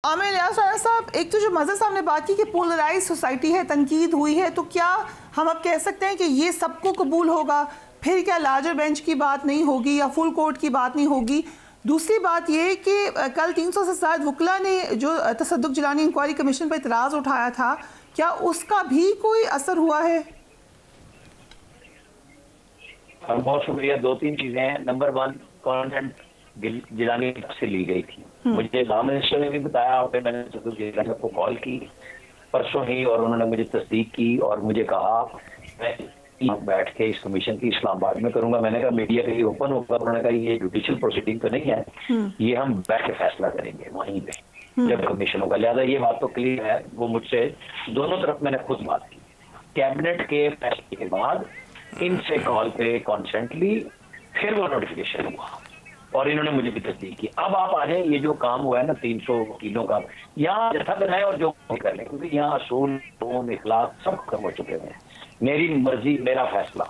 आमिर साहब, एक तो जो मज़हर साहब ने बात की कि पोलराइज सोसाइटी है, तनकीद हुई है, तो क्या हम अब कह सकते हैं कि ये सबको कबूल होगा? फिर क्या लार्जर बेंच की बात नहीं होगी या फुल कोर्ट की बात नहीं होगी? दूसरी बात ये कि कल 300 से ज़्यादा वकला ने जो तसद्दुक जिलानी इंक्वायरी कमीशन पर इतराज़ उठाया था, क्या उसका भी कोई असर हुआ है? बहुत शुक्रिया। दो तीन चीजें हैं। नंबर वन, कॉन्टेंट जिलानी से ली गई थी। मुझे लॉ मिनिस्टर ने भी बताया, फिर मैंने तसद्दुक जिलानी को कॉल की परसों ही, और उन्होंने मुझे तस्दीक की और मुझे कहा मैं बैठ के इस कमीशन की इस्लामाबाद में करूंगा। मैंने कहा मीडिया के लिए ओपन होगा। उन्होंने कहा ये जुडिशियल प्रोसीडिंग तो नहीं है, ये हम बैठ के फैसला करेंगे वहीं पे जब कमीशन होगा। लिहाजा ये बात तो क्लियर है। वो मुझसे दोनों तरफ मैंने खुद बात की। कैबिनेट के फैसले के बाद इनसे कॉल पे कॉन्सेंट ली, फिर वो नोटिफिकेशन हुआ और इन्होंने मुझे भी तस्दीक की। अब आप आ जाए, ये जो काम हुआ है ना 300 वकीलों का, यहाँ जथा बनाए और जो कर लें, क्योंकि यहाँ असूल इखलाक सब खत्म हो चुके हैं। मेरी मर्जी मेरा फैसला।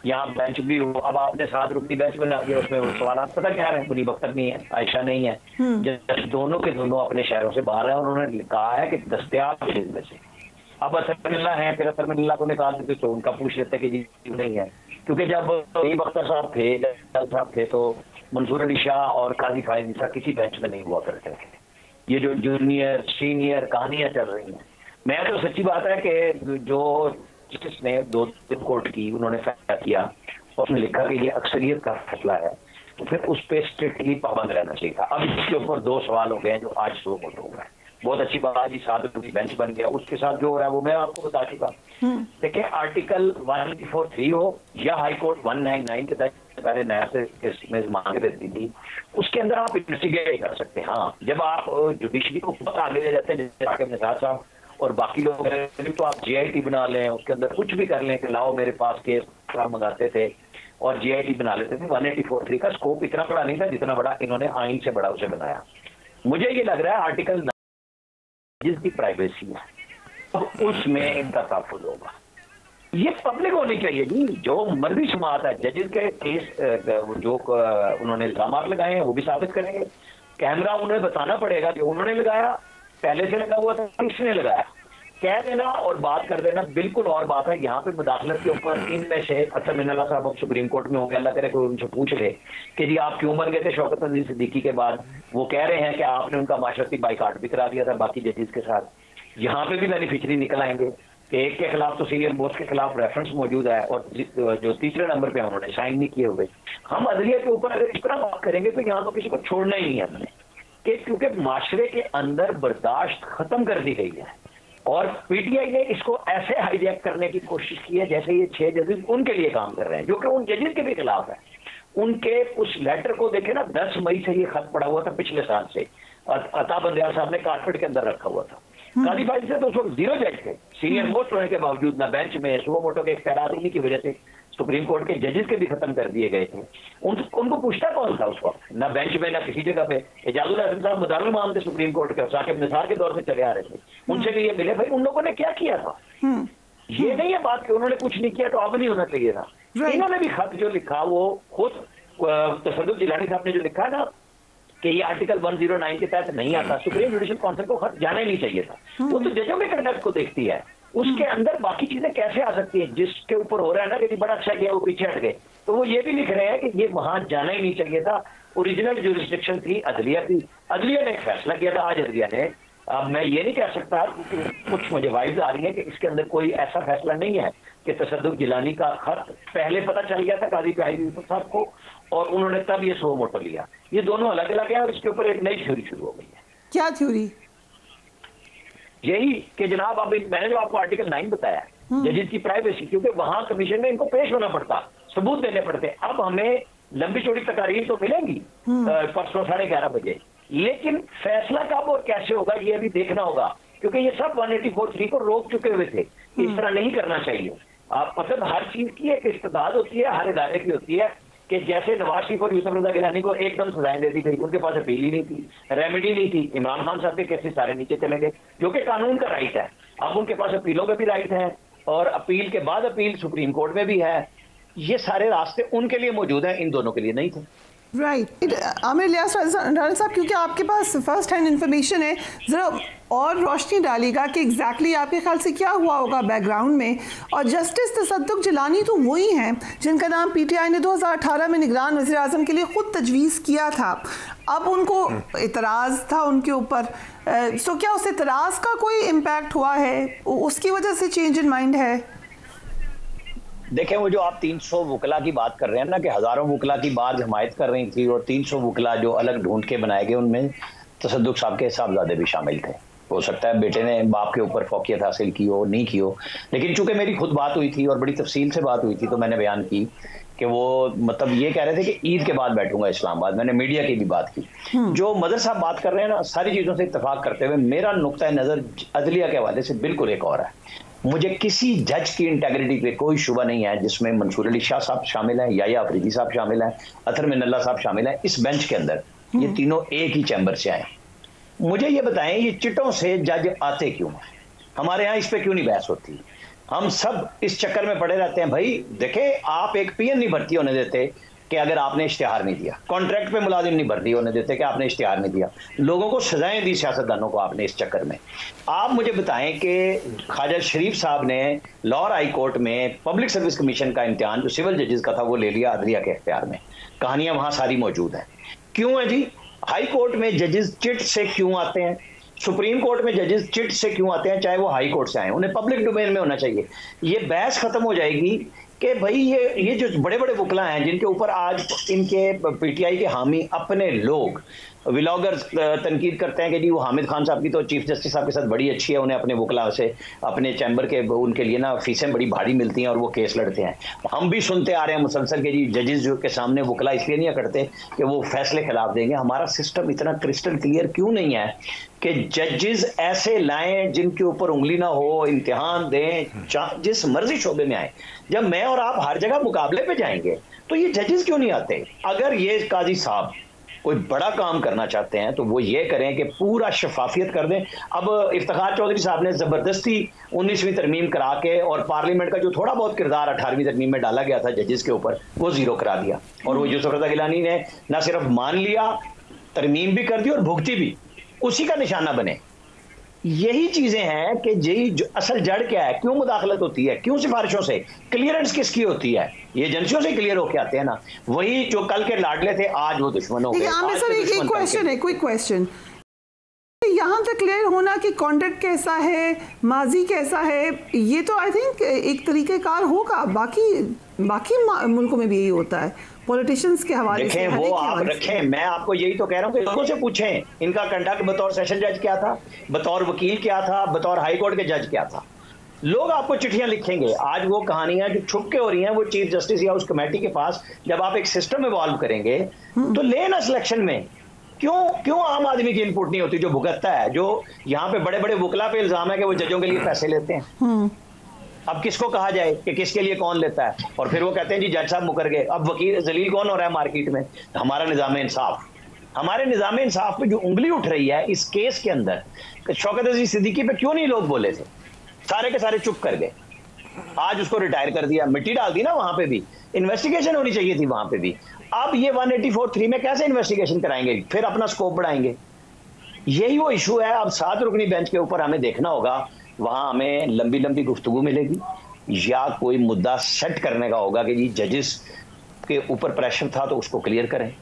यहाँ बेंच भी हो, अब आपने 7 रुकनी बेंच बना दिया, उसमें वो सवाल पता क्या है, मुनीब अख्तर नहीं है, आयशा नहीं है, दोनों के दोनों अपने शहरों से बाहर है। उन्होंने कहा है कि दस्तयाब में से अब असरमिल्ला है, फिर असरमिल्ला को निकाल देते तो उनका पूछ लेते कि जी नहीं है, क्योंकि जब मुनीब अख्तर साहब थे तो मंसूर अली शाह और काजी फायद ईसा किसी बेंच में नहीं हुआ करते थे। ये जो जूनियर सीनियर कहानियां चल रही हैं, मैं तो सच्ची बात है कि जो जस्टिस ने 2 दिन कोर्ट की, उन्होंने फैसला किया और उसने लिखा कि ये अक्सरियत का फैसला है, तो फिर उस पर स्ट्रिक्टली पाबंद रहना चाहिए था। अब इसके ऊपर 2 सवाल हो गए जो आज 100 वोट हो गए। बहुत अच्छी बात जी, 7 बेंच बन गया। उसके साथ जो हो रहा है वो मैं आपको बता चुका। देखिए, आर्टिकल 184(3) हो या हाई कोर्ट 199 के तहत पहले नया से मांगे देती थी, उसके अंदर आप इन्वेस्टिगेट कर सकते हैं। हाँ, जब आप जुडिशरी को बहुत आगे ले जाते हैं, जैसे निसार साहब और बाकी लोग, तो आप GIT बना लें, उसके अंदर कुछ भी कर लें कि लाओ मेरे पास केस मंगाते थे और GIT बना लेते थे। 184(3) का स्कोप इतना बड़ा नहीं था जितना बड़ा इन्होंने आइन से बड़ा उसे बनाया। मुझे ये लग रहा है आर्टिकल जिसकी प्राइवेसी है, तो उसमें इनका तहफ़्फ़ुज़ होगा। ये पब्लिक होनी चाहिए जी, जो मर्जी समात है। जजेस के केस जो उन्होंने इल्जाम लगाए हैं वो भी साबित करेंगे। कैमरा उन्हें बताना पड़ेगा कि उन्होंने लगाया, पहले से लगा हुआ था, किसने लगाया, कह देना और बात कर देना बिल्कुल और बात है। यहाँ पे मुदाखलत के ऊपर इनमें से अच्छा मिन्नल्ला साहब अब सुप्रीम कोर्ट में हो गया, अल्लाह करे कोई उनसे पूछ ले कि जी आप क्यों बन गए थे शौकत अजीज सिद्दीकी के बाद। वो कह रहे हैं कि आपने उनका माशरती बाइकाट भी करा दिया था बाकी जजेस के साथ। यहाँ पे भी बेनिफिशरी निकल आएंगे कि एक के खिलाफ तो सीनियर मोस्ट के खिलाफ रेफरेंस मौजूद है और जो तीसरे नंबर पे उन्होंने साइन नहीं किए हुए। हम अदलिया के ऊपर अगर इस तरह बात करेंगे तो यहाँ तो किसी को छोड़ना ही नहीं है हमने, कि क्योंकि माशरे के अंदर बर्दाश्त खत्म कर दी गई है और PTI ने इसको ऐसे हाईजैक करने की कोशिश की है जैसे ये 6 जजेस उनके लिए काम कर रहे हैं, जो कि उन जजेस के भी खिलाफ है। उनके उस लेटर को देखे ना, 10 मई से ये खत पड़ा हुआ था पिछले साल से, अता बंदियाल साहब ने कारपेट के अंदर रखा हुआ था। काली फाइल से तो उस वक्त 0 जज थे, सीनियर मोस्ट होने के बावजूद, ना बेंच में सुबह मोटो के इख्तियारात उन्हीं की वजह से सुप्रीम कोर्ट के जजेस के भी खत्म कर दिए गए थे। उनको पूछता कौन था उस वक्त, ना बेंच में ना किसी जगह पे। एजाजुल हसन साहब मुदारुल इमाम थे सुप्रीम कोर्ट के, साकिब निसार के दौर से चले आ रहे थे, उनसे भी ये मिले। भाई उन लोगों ने क्या किया था? ये नहीं है बात कि उन्होंने कुछ नहीं किया तो अब नहीं होना चाहिए था। इन्होंने भी खत जो लिखा वो खुद तसद्दुक जिलानी साहब ने जो लिखा है ना कि ये आर्टिकल 109 के तहत नहीं आता, सुप्रीम जुडिशियल काउंसिल को खत जाना ही नहीं चाहिए था। वो तो जजों के कंडक्ट को देखती है, उसके अंदर बाकी चीजें कैसे आ सकती है? जिसके ऊपर हो रहा है ना कि बड़ा अच्छा किया वो पीछे हट गए, तो वो ये भी लिख रहे हैं कि ये वहां जाना ही नहीं चाहिए था। ओरिजिनल जुरिस्डिक्शन थी अदलिया की, अदलिया ने एक फैसला किया था। आज अदलिया ने, अब मैं ये नहीं कह सकता क्योंकि कुछ मुझे वाइब्स आ रही है कि इसके अंदर कोई ऐसा फैसला नहीं है कि तसद्दुक जिलानी का खत पहले पता चल गया था काजी फायद साहब को और उन्होंने तब ये सो मोटो लिया। ये दोनों अलग अलग है और इसके ऊपर एक नई थ्योरी शुरू हो गई है। क्या थ्योरी? यही कि जनाब अब मैंने जो आपको आर्टिकल 9 बताया, जजेस की प्राइवेसी, क्योंकि वहां कमीशन में इनको पेश होना पड़ता, सबूत देने पड़ते। अब हमें लंबी चौड़ी तकारीर तो मिलेंगी परसों 11:30 बजे, लेकिन फैसला कब और कैसे होगा ये अभी देखना होगा, क्योंकि ये सब 184(3) को रोक चुके हुए थे कि इस तरह नहीं करना चाहिए। मतलब हर चीज की एक इस्तेदाद होती है, हर इदारे की होती है कि जैसे नवाज शरीफ और यूसुफ रजा गिलानी को एकदम सजाएं दे दी गई, उनके पास अपील ही नहीं थी, रेमेडी नहीं थी। इमरान खान साहब के केसेस सारे नीचे चले गए, जो कि कानून का राइट है। अब उनके पास अपीलों का भी राइट है और अपील के बाद अपील सुप्रीम कोर्ट में भी है। ये सारे रास्ते उनके लिए मौजूद हैं, इन दोनों के लिए नहीं थे। राइट। आमिर इलियास राणा साहब, क्योंकि आपके पास फर्स्ट हैंड इंफॉर्मेशन है, ज़रा और रोशनी डालिएगा कि एग्जैक्टली आपके ख्याल से क्या हुआ होगा बैकग्राउंड में। और जस्टिस तसद्दुक जिलानी तो वही हैं जिनका नाम पीटीआई ने 2018 में निगरान वज़ीर आज़म के लिए ख़ुद तजवीज़ किया था। अब उनको इतराज़ था उनके ऊपर, सो क्या उस इतराज़ का कोई इम्पैक्ट हुआ है, उसकी वजह से चेंज इन माइंड है? देखें, वो जो आप 300 वकला की बात कर रहे हैं ना, कि हज़ारों वकला की बात हमायत कर रही थी और 300 वकला जो अलग ढूंढ के बनाए गए, उनमें तसद्दुक साहब के साहबजादे भी शामिल थे। हो सकता है बेटे ने बाप के ऊपर फौकियत हासिल की हो, नहीं की हो, लेकिन चूंकि मेरी खुद बात हुई थी और बड़ी तफसील से बात हुई थी, तो मैंने बयान की कि वो मतलब ये कह रहे थे कि ईद के बाद बैठूंगा इस्लामाबाद। मैंने मीडिया की भी बात की। जो मदर साहब बात कर रहे हैं ना, सारी चीज़ों से इत्तेफाक करते हुए मेरा नुक्ता नज़र अदलिया के हवाले से बिल्कुल एक और है। मुझे किसी जज की इंटेग्रिटी पे कोई शुबा नहीं है, जिसमें मंसूर अली शाह साहब शामिल हैं, याया अफरीदी साहब शामिल हैं, अतर मिनल्ला साहब शामिल हैं। इस बेंच के अंदर ये तीनों एक ही चैम्बर से आए। मुझे ये बताएं, ये चिटों से जज आते क्यों हैं? हमारे यहाँ इस पे क्यों नहीं बहस होती? हम सब इस चक्कर में पड़े रहते हैं। भाई देखें, आप एक पीएन नहीं भर्ती होने देते कि अगर आपने इश्तिहार नहीं दिया, कॉन्ट्रैक्ट पे मुलाजिम नहीं भर्ती होने देते कि आपने इश्तिहार नहीं दिया, लोगों को सजाएं दी सियासतदानों को आपने इस चक्कर में। आप मुझे बताएं कि ख्वाजा शरीफ साहब ने लाहौर हाई कोर्ट में पब्लिक सर्विस कमीशन का इम्तिहान जो सिविल जजेस का था वो ले लिया अदलिया के इख्तियार में। कहानियां वहां सारी मौजूद हैं। क्यों है जी? हाई कोर्ट में जजेस चिट से क्यों आते हैं? सुप्रीम कोर्ट में जजेस चिट से क्यों आते हैं? चाहे वो हाई कोर्ट से आए, उन्हें पब्लिक डोमेन में होना चाहिए। ये बहस खत्म हो जाएगी कि भाई ये जो बड़े बड़े वकला हैं जिनके ऊपर आज इनके पीटीआई के हामी अपने लोग व्लॉगर्स तनकीद करते हैं कि जी वो हामिद खान साहब की तो चीफ जस्टिस साहब के साथ बड़ी अच्छी है, उन्हें अपने वकला से अपने चैम्बर के उनके लिए ना फीसें बड़ी भारी मिलती हैं और वो केस लड़ते हैं। हम भी सुनते आ रहे हैं मुसलसल के जी जजेस जो के सामने वकला इसलिए नहीं करते कि वो फैसले खिलाफ देंगे। हमारा सिस्टम इतना क्रिस्टल क्लियर क्यों नहीं है कि जजेस ऐसे लाएं जिनके ऊपर उंगली ना हो, इम्तिहान दें, जिस मर्जी शोबे में आए। जब मैं और आप हर जगह मुकाबले पे जाएंगे तो ये जजेस क्यों नहीं आते? अगर ये काजी साहब कोई बड़ा काम करना चाहते हैं तो वो ये करें कि पूरा शफाफियत कर दें। अब इफ्तिखार चौधरी साहब ने जबरदस्ती 19वीं तरमीम करा के और पार्लियामेंट का जो थोड़ा बहुत किरदार 18वीं तरमीम में डाला गया था जजेस के ऊपर, वो जीरो करा दिया। और वो यूसुफ रज़ा गिलानी ने ना सिर्फ मान लिया, तरमीम भी कर दी और भुगती भी, उसी का निशाना बने। यही चीजें हैं कि यही जो असल जड़ क्या है, क्यों मुदाखलत होती है, क्यों सिफारिशों से, क्लियरेंस किसकी होती है? ये एजेंसियों से क्लियर होके आते हैं ना। वही जो कल के लाडले थे आज वो दुश्मन हो गए। एक क्वेश्चन है, क्विक क्वेश्चन, यहाँ तक क्लियर होना कि कॉन्ट्रैक्ट कैसा है, माजी कैसा है, ये तो आई थिंक एक तरीक़ेकार होगा। बाकी मुल्कों में भी यही होता है पॉलिटिशियंस के हवाले से। वो आप रखें, मैं आपको यही तो कह रहा हूँ कि लोगों से पूछें इनका कंडक्ट बतौर सेशन जज क्या था, बतौर वकील क्या था, बतौर हाई कोर्ट के जज क्या था। लोग आपको चिट्ठियां लिखेंगे। आज वो कहानियां जो छुप के हो रही हैं वो चीफ जस्टिस या उस कमेटी के पास, जब आप एक सिस्टम इवॉल्व करेंगे तो लेना सिलेक्शन में क्यों आम आदमी की इनपुट नहीं होती जो भुगतता है? जो यहाँ पे बड़े बड़े वकला पे इल्जाम है कि वो जजों के लिए पैसे लेते हैं। अब किसको कहा जाए कि किसके लिए कौन लेता है? और फिर वो कहते हैं जी जज साहब मुकर गए। अब वकील जलील कौन हो रहा है मार्केट में? हमारा निजाम इंसाफ। हमारे निजाम इंसाफ पे जो उंगली उठ रही है इस केस के अंदर, शौकत अजीज सिद्दीकी पे क्यों नहीं लोग बोले थे? सारे के सारे चुप कर गए। आज उसको रिटायर कर दिया, मिट्टी डाल दी ना। वहां पे भी इन्वेस्टिगेशन होनी चाहिए थी वहां पे भी। अब ये 184(3) में कैसे इन्वेस्टिगेशन कराएंगे? फिर अपना स्कोप बढ़ाएंगे। यही वो इशू है। अब 7 रुकनी बेंच के ऊपर हमें देखना होगा, वहां हमें लंबी लंबी गुफ्तगू मिलेगी या कोई मुद्दा सेट करने का होगा कि जी जजेस के ऊपर प्रेशर था तो उसको क्लियर करें।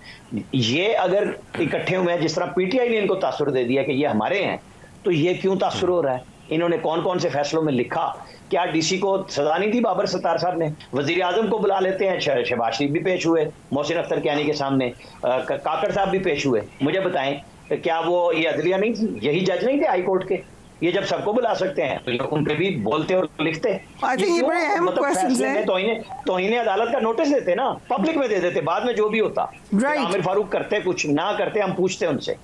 ये अगर इकट्ठे हुए हैं, जिस तरह पीटीआई ने इनको तासुर दे दिया कि ये हमारे हैं, तो ये क्यों तासुर हो रहा है? इन्होंने कौन कौन से फैसलों में लिखा? क्या डीसी को सजा नहीं दी बाबर सत्तार साहब ने? वजीर आजम को बुला लेते हैं, शहबाज शरीफ भी पेश हुए मोहसिन अख्तर कैनी के सामने, काकड़ साहब भी पेश हुए। मुझे बताएं, क्या वो ये अदलिया नहीं थी? यही जज नहीं थे हाई कोर्ट के? ये जब सबको बुला सकते हैं तो उन पे भी बोलते और लिखते। तो इन्हें अदालत का नोटिस देते ना, पब्लिक में दे देते, बाद में जो भी होता। आमिर फारूक करते कुछ ना करते, हम पूछते उनसे।